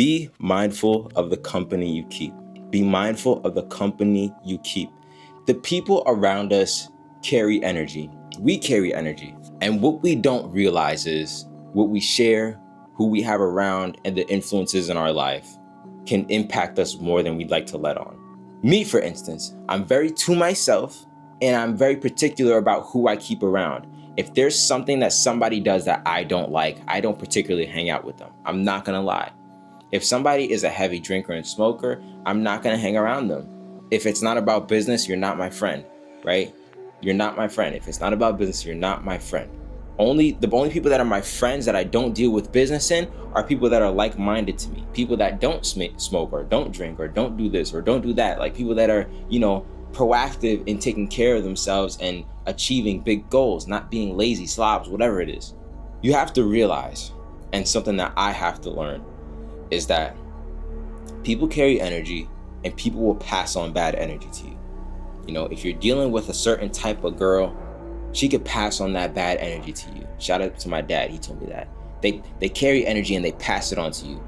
Be mindful of the company you keep. Be mindful of the company you keep. The people around us carry energy. We carry energy. And what we don't realize is what we share, who we have around, and the influences in our life can impact us more than we'd like to let on. Me, for instance, I'm very to myself, and I'm very particular about who I keep around. If there's something that somebody does that I don't like, I don't particularly hang out with them. I'm not gonna lie. If somebody is a heavy drinker and smoker, I'm not gonna hang around them. If it's not about business, you're not my friend, right? You're not my friend. If it's not about business, you're not my friend. The only people that are my friends that I don't deal with business in are people that are like-minded to me. People that don't smoke or don't drink or don't do this or don't do that. Like people that are, proactive in taking care of themselves and achieving big goals, not being lazy slobs, whatever it is. You have to realize, and something that I have to learn, is that people carry energy and people will pass on bad energy to you. If you're dealing with a certain type of girl, she could pass on that bad energy to you. Shout out to my dad, he told me that. They carry energy and they pass it on to you.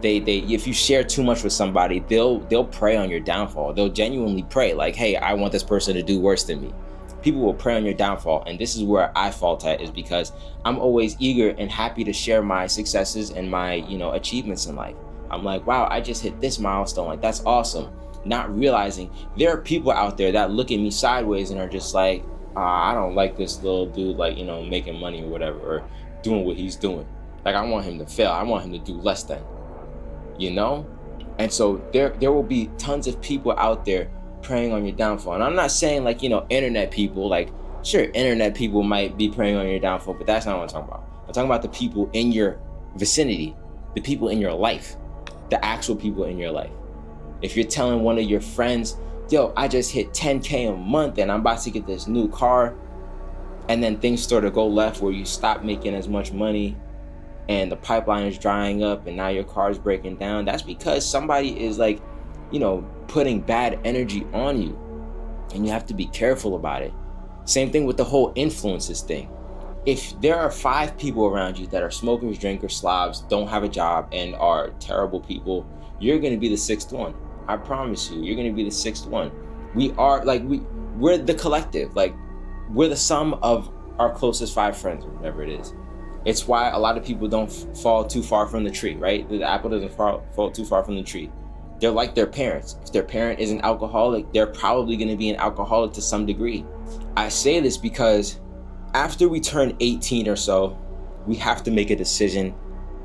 They if you share too much with somebody, they'll prey on your downfall. They'll genuinely pray like, hey, I want this person to do worse than me. People will prey on your downfall. And this is where I fault at, is because I'm always eager and happy to share my successes and my, achievements in life. I'm like, wow, I just hit this milestone. Like, that's awesome. Not realizing there are people out there that look at me sideways and are just like, I don't like this little dude, like, making money or whatever, or doing what he's doing. Like, I want him to fail. I want him to do less than, And so there will be tons of people out there preying on your downfall. And I'm not saying like, internet people, like, sure, internet people might be preying on your downfall, but that's not what I'm talking about. I'm talking about the people in your vicinity, the people in your life, the actual people in your life. If you're telling one of your friends, yo, I just hit 10K a month and I'm about to get this new car, and then things start to go left where you stop making as much money and the pipeline is drying up and now your car is breaking down, that's because somebody is like, putting bad energy on you, and you have to be careful about it. Same thing with the whole influences thing. If there are 5 people around you that are smokers, drinkers, slobs, don't have a job, and are terrible people, you're going to be the 6th one. I promise you, you're going to be the 6th one. We're the collective. Like, we're the sum of our closest 5 friends, or whatever it is. It's why a lot of people don't fall too far from the tree, right? The apple doesn't fall too far from the tree. They're like their parents. If their parent is an alcoholic, they're probably going to be an alcoholic to some degree. I say this because after we turn 18 or so, we have to make a decision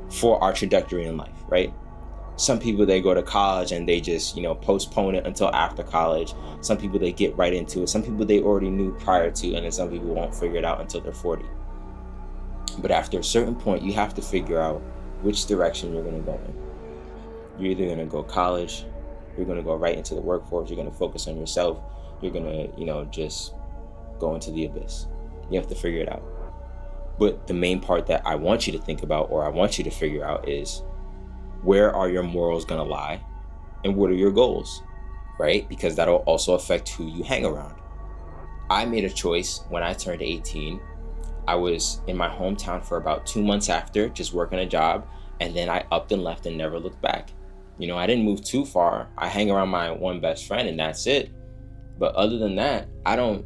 for our trajectory in life, right? Some people, they go to college and they just, postpone it until after college. Some people, they get right into it. Some people, they already knew prior to, and then some people won't figure it out until they're 40. But after a certain point, you have to figure out which direction you're going to go in. You're either going to go college, you're going to go right into the workforce, you're going to focus on yourself, you're going to, just go into the abyss. You have to figure it out. But the main part that I want you to think about, or I want you to figure out, is where are your morals going to lie and what are your goals, right? Because that'll also affect who you hang around. I made a choice when I turned 18. I was in my hometown for about 2 months after, just working a job, and then I upped and left and never looked back. I didn't move too far. I hang around my one best friend and that's it. But other than that, I don't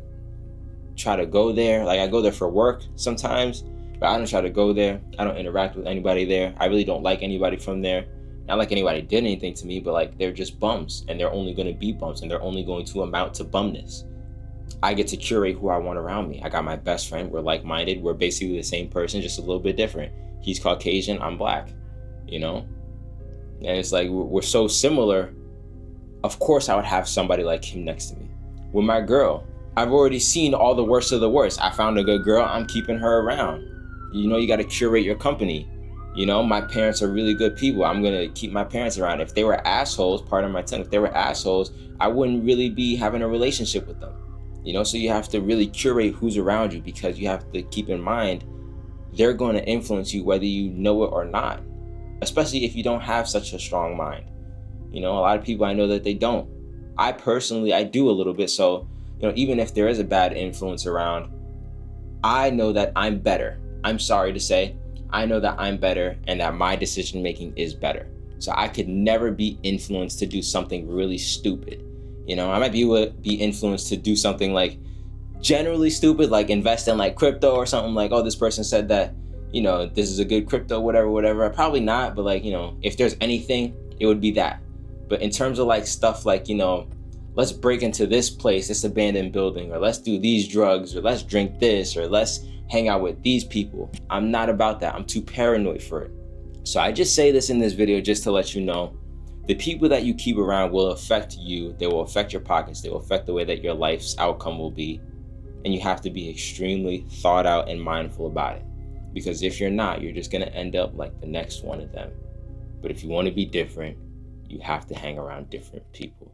try to go there. Like, I go there for work sometimes, but I don't try to go there. I don't interact with anybody there. I really don't like anybody from there. Not like anybody did anything to me, but like, they're just bums, and they're only going to be bums, and they're only going to amount to bumness. I get to curate who I want around me. I got my best friend. We're like-minded. We're basically the same person, just a little bit different. He's Caucasian. I'm black, And it's like, we're so similar. Of course, I would have somebody like him next to me. With my girl, I've already seen all the worst of the worst. I found a good girl. I'm keeping her around. You got to curate your company. My parents are really good people. I'm going to keep my parents around. If they were assholes, pardon my tongue, if they were assholes, I wouldn't really be having a relationship with them. So you have to really curate who's around you, because you have to keep in mind they're going to influence you whether you know it or not, especially if you don't have such a strong mind. A lot of people, I know that they don't. I personally, I do a little bit. So, even if there is a bad influence around, I know that I'm better. I'm sorry to say, I know that I'm better and that my decision making is better. So I could never be influenced to do something really stupid. You know, I might be influenced to do something like generally stupid, like invest in like crypto or something, like, oh, this person said that, you know, this is a good crypto, whatever. Probably not, but like, you know, if there's anything, it would be that. But in terms of like stuff like, you know, let's break into this place, this abandoned building, or let's do these drugs, or let's drink this, or let's hang out with these people, I'm not about that. I'm too paranoid for it. So I just say this in this video just to let you know, the people that you keep around will affect you. They will affect your pockets. They will affect the way that your life's outcome will be. And you have to be extremely thought out and mindful about it. Because if you're not, you're just going to end up like the next one of them. But if you want to be different, you have to hang around different people.